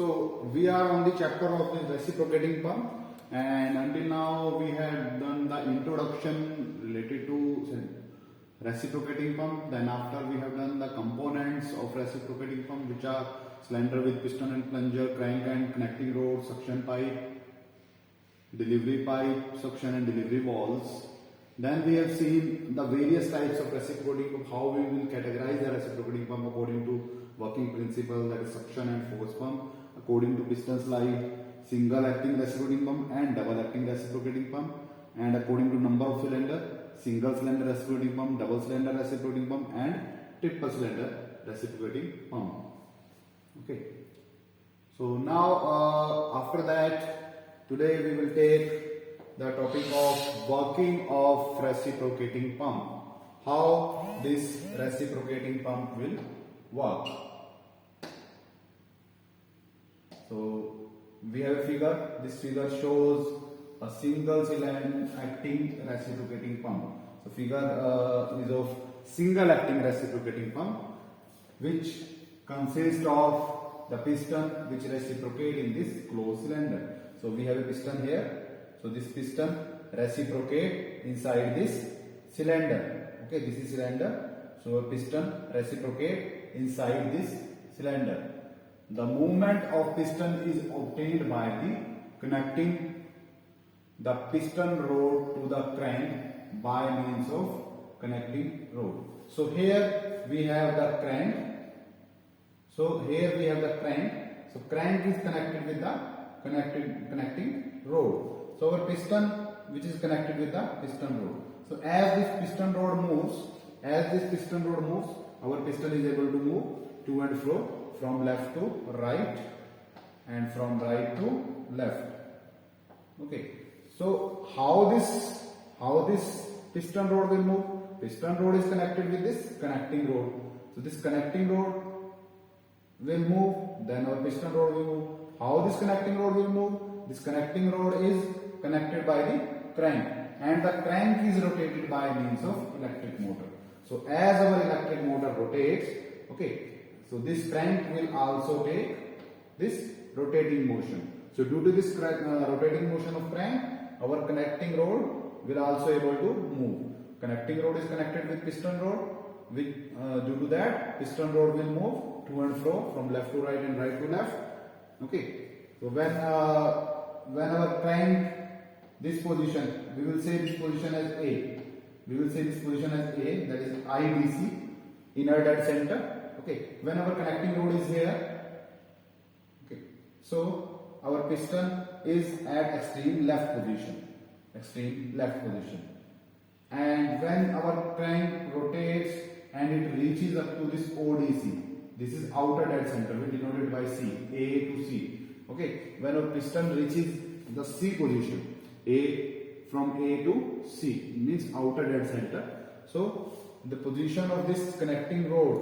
So we are on the chapter of the reciprocating pump, and until now we have done the introduction related to reciprocating pump. Then after we have done the components of reciprocating pump, which are cylinder with piston and plunger, crank and connecting rod, suction pipe, delivery pipe, suction and delivery valves. Then we have seen the various types of reciprocating pump, how we will categorize the reciprocating pump according to working principle, that is suction and force pump, according to piston slide, single acting reciprocating pump and double acting reciprocating pump, and according to number of cylinder, single cylinder reciprocating pump, double cylinder reciprocating pump and triple cylinder reciprocating pump. Okay. So now after that, today we will take the topic of working of reciprocating pump. How this reciprocating pump will work. So we have a figure. This figure shows a single cylinder acting reciprocating pump. So figure is of single acting reciprocating pump, which consists of the piston which reciprocate in this closed cylinder. So we have a piston here. So this piston reciprocate inside this cylinder. Okay, this is cylinder. So a piston reciprocate inside this cylinder. The movement of piston is obtained by the connecting the piston rod to the crank by means of connecting rod. So here we have the crank. So here we have the crank. So crank is connected with the connecting rod. So our piston which is connected with the piston rod. So as this piston rod moves, our piston is able to move to and fro from left to right and from right to left. Okay. So how this piston rod will move? Piston rod is connected with this connecting rod. So this connecting rod will move, then our piston rod will move. How this connecting rod will move? This connecting rod is connected by the crank, and the crank is rotated by means of electric motor. So as our electric motor rotates, okay, so this crank will also take this rotating motion. So due to this rotating motion of crank, our connecting rod will also able to move. Connecting rod is connected with piston rod. Due to that, piston rod will move to and fro from left to right and right to left. Okay. So when our crank, this position, we will say this position as A. That is IDC, inner dead center. Okay. When our connecting rod is here, okay, so our piston is at extreme left position. And when our crank rotates and it reaches up to this ODC, this is outer dead center, we denoted by C, A to C. Okay, when our piston reaches the C position, from A to C means outer dead center. So the position of this connecting rod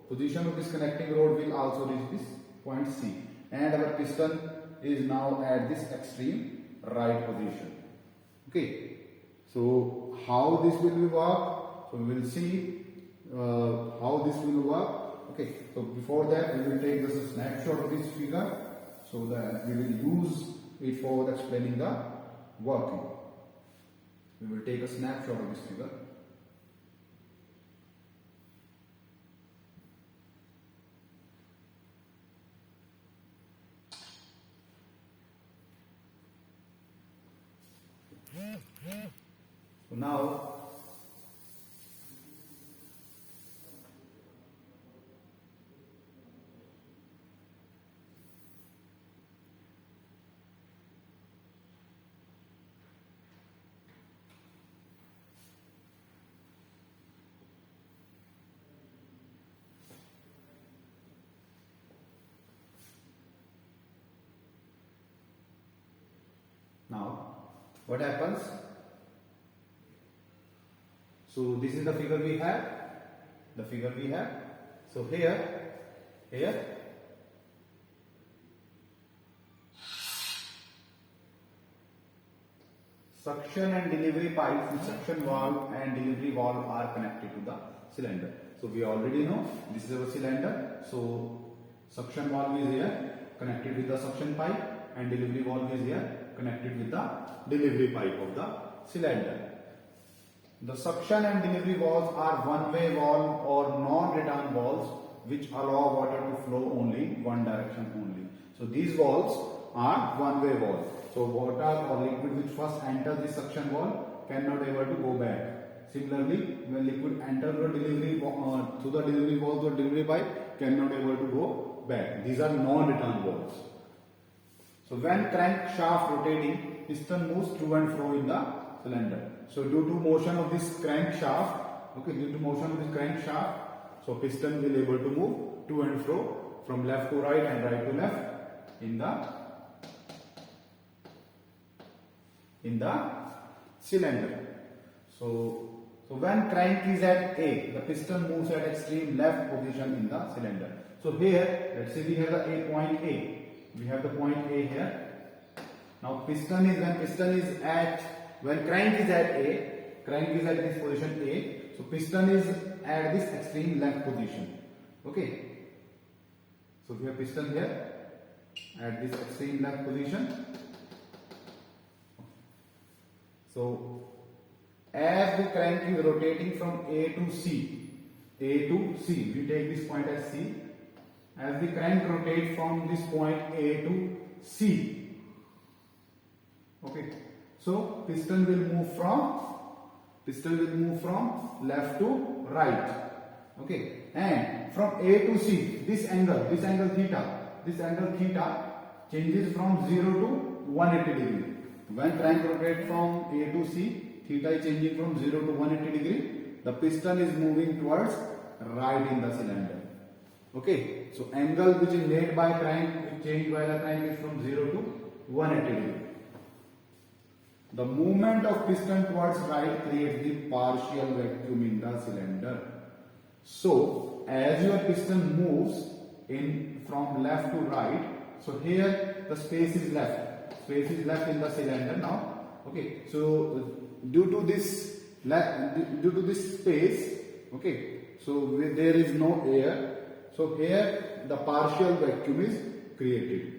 will also reach this point C, and our piston is now at this extreme right position. Okay, so how this will work? So we will see how this will work. Okay, so before that we will take just a snapshot of this figure so that we will use it for explaining the working. We will take a snapshot of this figure. So now what happens? So this is the figure we have. So here suction and delivery pipes with suction valve and delivery valve are connected to the cylinder. So we already know this is our cylinder. So suction valve is here connected with the suction pipe, and delivery valve is here connected with the delivery pipe of the cylinder. The suction and delivery valves are one-way valve or non-return valves which allow water to flow only one direction only. So these valves are one-way valves. So water or liquid which first enters the suction valve cannot able to go back. Similarly, when liquid enters the delivery through the delivery valve or delivery pipe, cannot able to go back. These are non-return valves. So when crankshaft rotating, piston moves to and fro in the cylinder. So due to motion of this crankshaft, so piston will able to move to and fro from left to right and right to left in the cylinder. So when crank is at A, the piston moves at extreme left position in the cylinder. So here, let's say we have the A point A. We have the point A here. Now when crank is at this position A, so piston is at this extreme left position. Okay. So we have piston here at this extreme left position. So as the crank is rotating from A to C, we take this point as C. As the crank rotates from this point A to C, okay, so piston will move from left to right, okay, and from A to C, this angle theta changes from 0 to 180 degree. When crank rotates from A to C, theta is changing from 0 to 180 degree. The piston is moving towards right in the cylinder. Okay, so angle which is made by crank, changed by the crank, is from 0 to 180 degree. The movement of piston towards right creates the partial vacuum in the cylinder. So as your piston moves in from left to right, so here the space is left in the cylinder now. Okay, so due to this space, okay, so there is no air. So here the partial vacuum is created.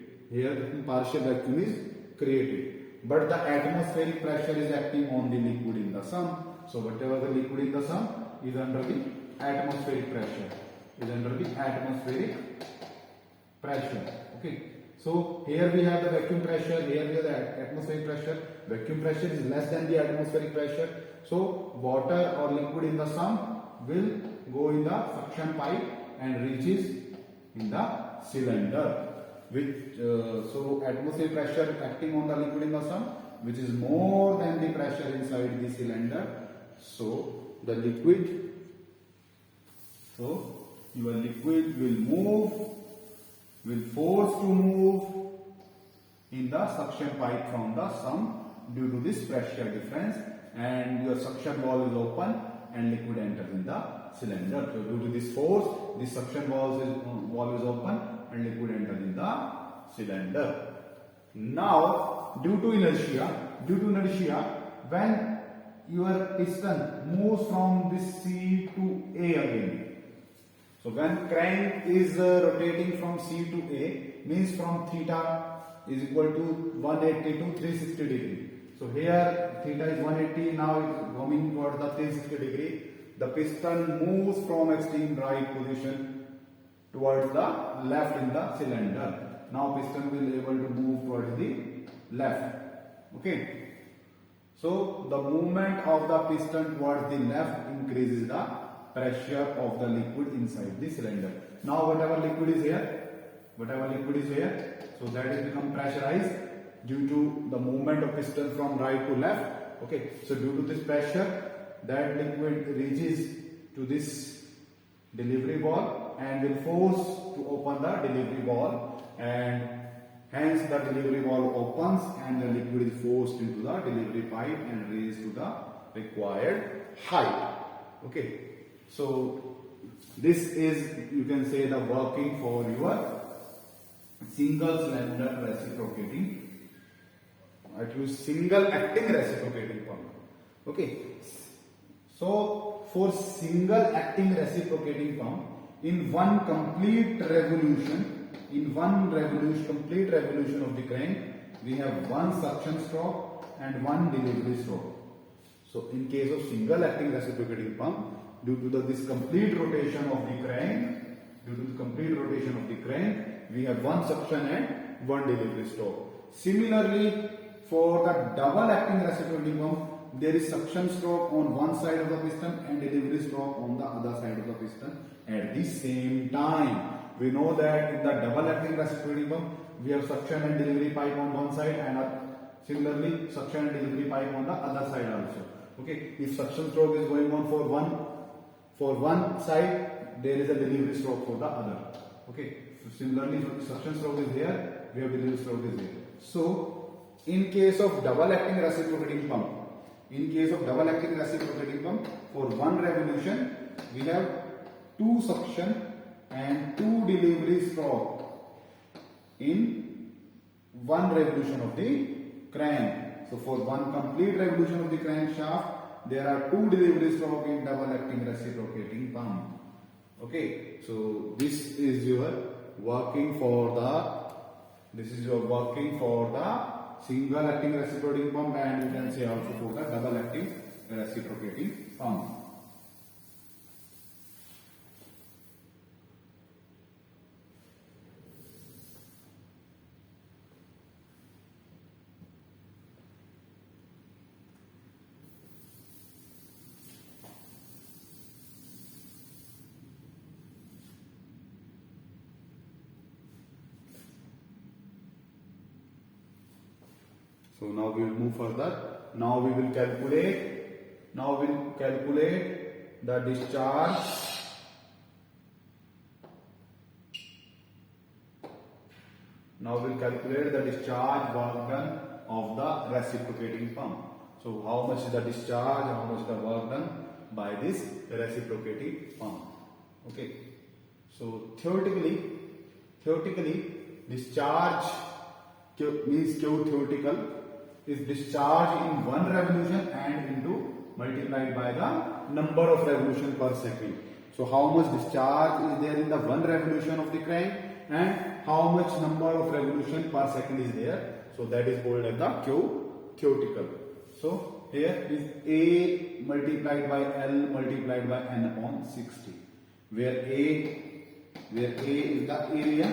But the atmospheric pressure is acting on the liquid in the sum. So whatever the liquid in the sum is under the atmospheric pressure. Okay. So here we have the vacuum pressure, here we have the atmospheric pressure. Vacuum pressure is less than the atmospheric pressure. So water or liquid in the sum will go in the suction pipe and reaches in the cylinder. So atmospheric pressure acting on the liquid in the sum, which is more than the pressure inside the cylinder. So your liquid will force to move in the suction pipe from the sum due to this pressure difference, and your suction valve is open and liquid enters in the cylinder. So due to this force, the suction valve is open and liquid enters in the cylinder. Now due to inertia, when your piston moves from this C to A again, so when crank is rotating from C to A, means from theta is equal to 180 to 360 degree. So here theta is 180, now it is coming towards the 360 degree. The piston moves from extreme right position towards the left in the cylinder. Now piston will be able to move towards the left. Okay. So the movement of the piston towards the left increases the pressure of the liquid inside the cylinder. Now whatever liquid is here, so that is become pressurized due to the movement of piston from right to left. Okay, so due to this pressure, that liquid reaches to this delivery valve and will force to open the delivery valve, and hence the delivery valve opens and the liquid is forced into the delivery pipe and raised to the required height. Okay, so this is, you can say, the working for your single cylinder reciprocating, single acting reciprocating pump. Okay, so for single acting reciprocating pump, in one complete revolution, in one revolution, complete revolution of the crank, we have one suction stroke and one delivery stroke. So in case of single acting reciprocating pump, due to this complete rotation of the crank, we have one suction and one delivery stroke. Similarly, for the double acting reciprocating pump, there is suction stroke on one side of the piston and delivery stroke on the other side of the piston at the same time. We know that in the double acting reciprocating pump, we have suction and delivery pipe on one side and similarly suction and delivery pipe on the other side also. Okay, if suction stroke is going on for one side, there is a delivery stroke for the other. Okay, so similarly, if suction stroke is here, we have delivery stroke is here. So in case of double acting reciprocating pump, for one revolution, we have two suction and two delivery stroke in one revolution of the crank. So for one complete revolution of the crankshaft, there are two delivery stroke in double acting reciprocating pump. Okay, so this is your working for the single acting reciprocating pump, and you can say also for the double acting reciprocating pump. So now we will move further. Now we will calculate the discharge work done of the reciprocating pump. So how much is the discharge, how much is the work done by this reciprocating pump. Okay. So theoretically discharge means Q theoretical is discharge in one revolution and into multiplied by the number of revolution per second. So how much discharge is there in the one revolution of the crank and how much number of revolution per second is there. So that is called as the Q theoretical. So here is A multiplied by L multiplied by N upon 60, where A is the area.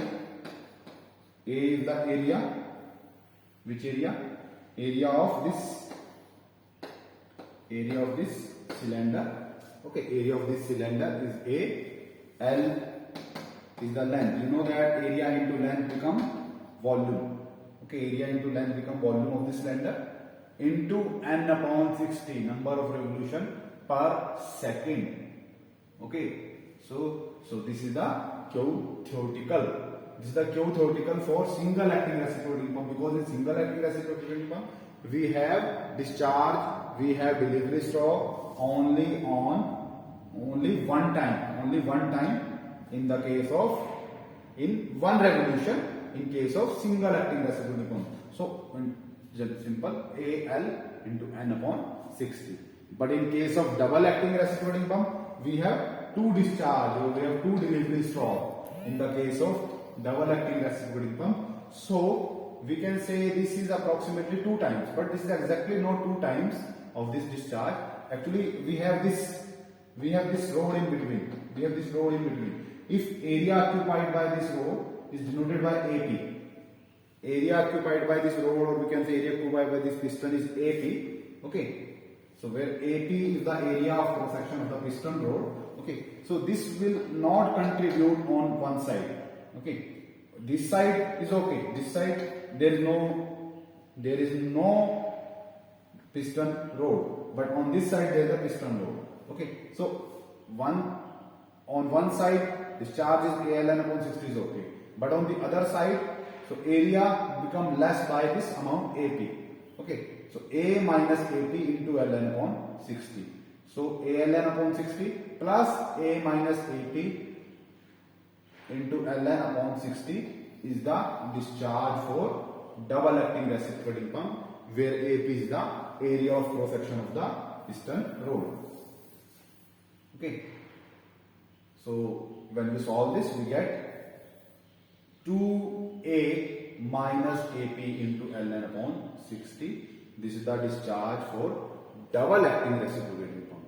Which area? Area of this cylinder. Okay, area of this cylinder is A. L is the length. You know that area into length become volume. Okay, area into length become volume of the cylinder into N upon 60, number of revolution per second. Okay, so this is the Q theoretical. This is the Q theoretical for single acting reciprocating pump, because in single acting reciprocating pump we have discharge, we have delivery stroke only one time in the case of in one revolution in case of single acting reciprocating pump. So just simple AL into N upon 60. But in case of double acting reciprocating pump, we have two discharge or we have two delivery stroke in the case of double acting reciprocating pump. So we can say this is approximately 2 times, but this is exactly not 2 times of this discharge. Actually we have this rod in between. If area occupied by this rod is denoted by AP, area occupied by this rod, or we can say area occupied by this piston is AP. Okay, so where AP is the area of cross section of the piston rod. Okay, so this will not contribute on one side. Okay, this side is okay. This side there is no piston rod, but on this side there is a piston rod. Okay, so on one side discharge is ALN upon 60 is okay, but on the other side, so area become less by this amount AP. Okay, so A minus AP into LN upon 60. So ALN upon 60 plus A minus AP into Ln upon 60 is the discharge for double acting reciprocating pump, where AP is the area of cross section of the piston rod. Okay, so when we solve this, we get 2A minus AP into ln upon 60. This is the discharge for double acting reciprocating pump.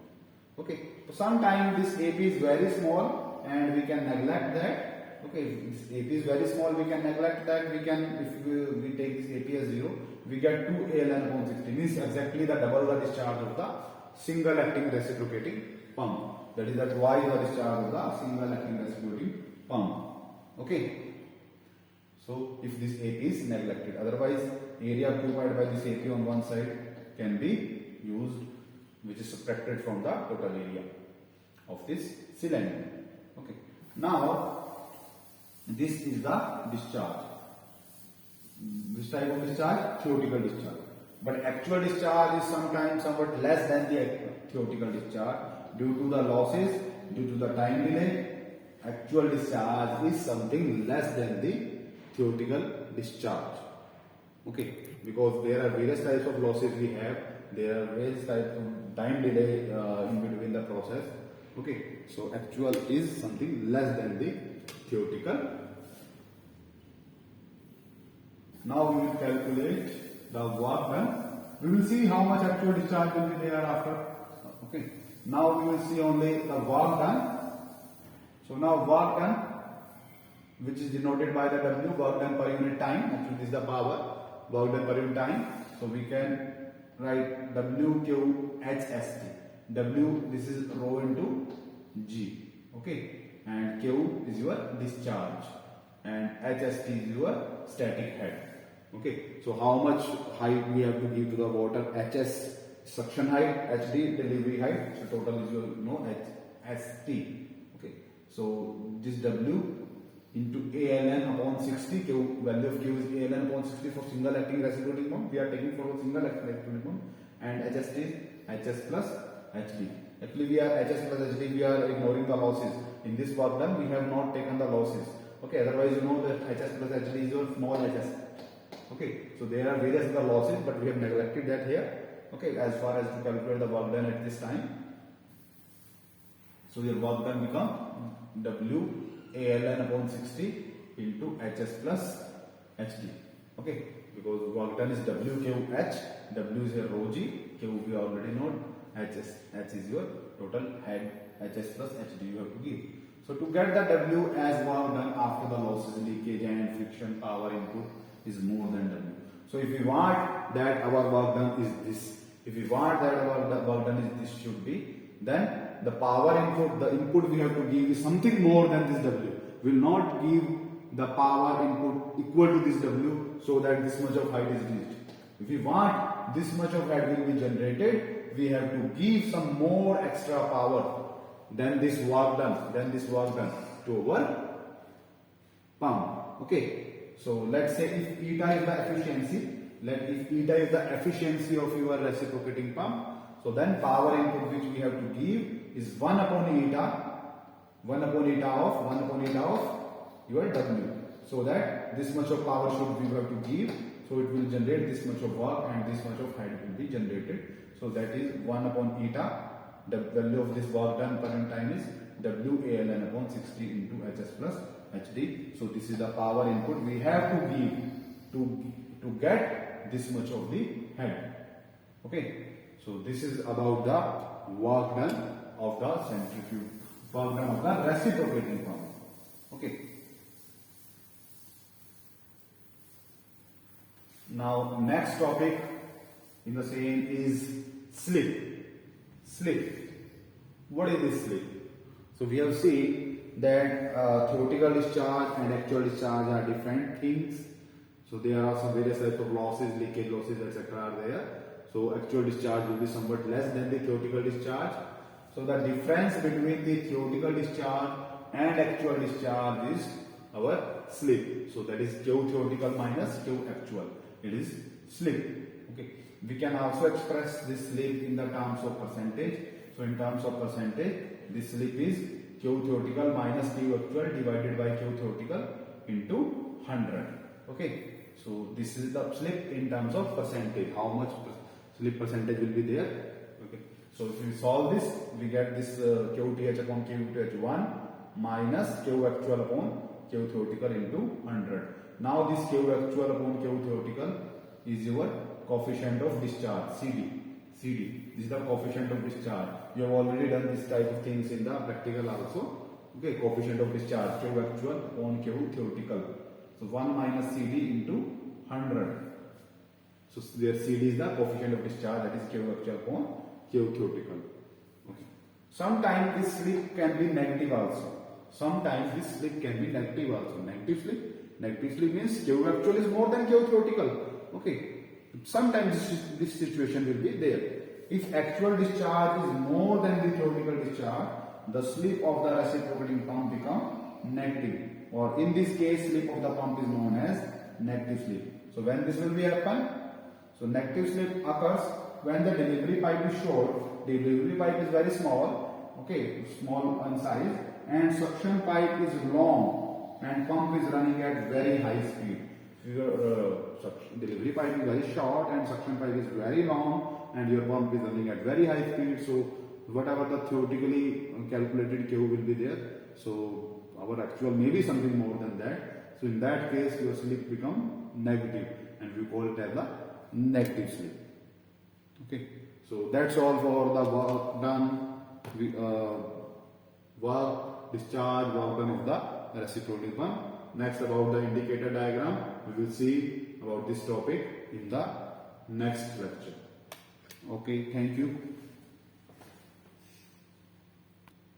Okay, so sometimes this AP is very small and we can neglect that. Okay, if this AP is very small, we can neglect that. We can, if we take this AP as 0, we get 2A ln upon 60, means exactly the double the discharge of the single acting reciprocating pump. That is that Y is the discharge of the single acting reciprocating pump. Okay. So if this AP is neglected, otherwise area occupied by this AP on one side can be used, which is subtracted from the total area of this cylinder. Okay. Now this is the discharge. Which type of discharge? Theoretical discharge. But actual discharge is sometimes somewhat less than the theoretical discharge due to the losses, due to the time delay. Actual discharge is something less than the theoretical discharge. Okay, because there are various types of losses we have, there are various types of time delay in between the process. Okay, so actual is something less than the theoretical. Now we will calculate the work done. We will see how much actual discharge will be there after. Okay, now we will see only the work done. So now work done, which is denoted by the W, work done per unit time. Actually this is the power, work done per unit time. So we can write WQHST. W, this is rho into G. Okay, and Q is your discharge and HST is your static head. Okay, so how much height we have to give to the water? HS suction height, HD delivery height. So total is your HST. Okay, so this W into ALN upon 60, Q, value of Q is ALN upon 60 for single acting reciprocating pump. We are taking for single acting reciprocating pump, and HST is HS plus HD. Actually we are HS plus HD, we are ignoring the losses. In this work done, we have not taken the losses. Okay, otherwise you know that HS plus HD is your small HS. Okay, so there are various other losses, but we have neglected that here. Okay, as far as to calculate the work done at this time. So your work done become W ALN upon 60 into HS plus HD. Okay, because work done is WQH, W is your rho G, Q we already know, HS, H is your total head, HS plus HD you have to give. So to get the W as work done after the losses, leakage and friction power input is more than W. So if we want that our work done is this, if we want that our work done is this should be, then the power input, the input we have to give is something more than this W. We will not give the power input equal to this W so that this much of height is reached. If we want this much of height will be generated, we have to give some more extra power than this work done, to our pump. Okay. So let's say if eta is the efficiency, if eta is the efficiency of your reciprocating pump, so then power input which we have to give is 1 upon eta of your W. So that this much of power should we have to give, so it will generate this much of work and this much of height will be generated. So that is 1 upon eta. The value of this work done per unit time is WALN upon 60 into HS plus HD. So this is the power input we have to give to get this much of the head. Okay. So this is about the work done of the centrifuge, work done of the reciprocating pump. Okay. Now next topic in the same is slip. Slip. What is this slip? So we have seen that theoretical discharge and actual discharge are different things. So there are some various types of losses, leakage losses, etc. are there. So actual discharge will be somewhat less than the theoretical discharge. So the difference between the theoretical discharge and actual discharge is our slip. So that is Q theoretical minus Q actual. It is slip. Okay. We can also express this slip in the terms of percentage. So in terms of percentage, this slip is Q theoretical minus Q actual divided by Q theoretical into 100. Okay. So this is the slip in terms of percentage. How much slip percentage will be there? Okay. So if we solve this, we get this QTH upon QTH1 minus Q actual upon Q theoretical into 100. Now this Q actual upon Q theoretical is your coefficient of discharge, CD. This is the coefficient of discharge. You have already done this type of things in the practical also. Okay, coefficient of discharge, Q actual upon Q theoretical. So 1 minus CD into 100. So their CD is the coefficient of discharge, that is Q actual upon Q theoretical. Okay. Sometimes this slip can be negative also. Sometimes this slip can be negative also. Negative slip means Q actual is more than Q theoretical. Okay. Sometimes this situation will be there. If actual discharge is more than the theoretical discharge, the slip of the reciprocating pump become negative. Or in this case, slip of the pump is known as negative slip. So when this will be happen? So negative slip occurs when the delivery pipe is short. Delivery pipe is very small, okay, small in size, and suction pipe is long and pump is running at very high speed. Your delivery pipe is very short and suction pipe is very long and your pump is running at very high speed. So whatever the theoretically calculated Q will be there, so our actual may be something more than that. So in that case your slip become negative and we call it as the negative slip. Okay, so that's all for the work done. Work, discharge, work done of the reciprocating pump. Next, about the indicator diagram, we will see about this topic in the next lecture. Okay, thank you.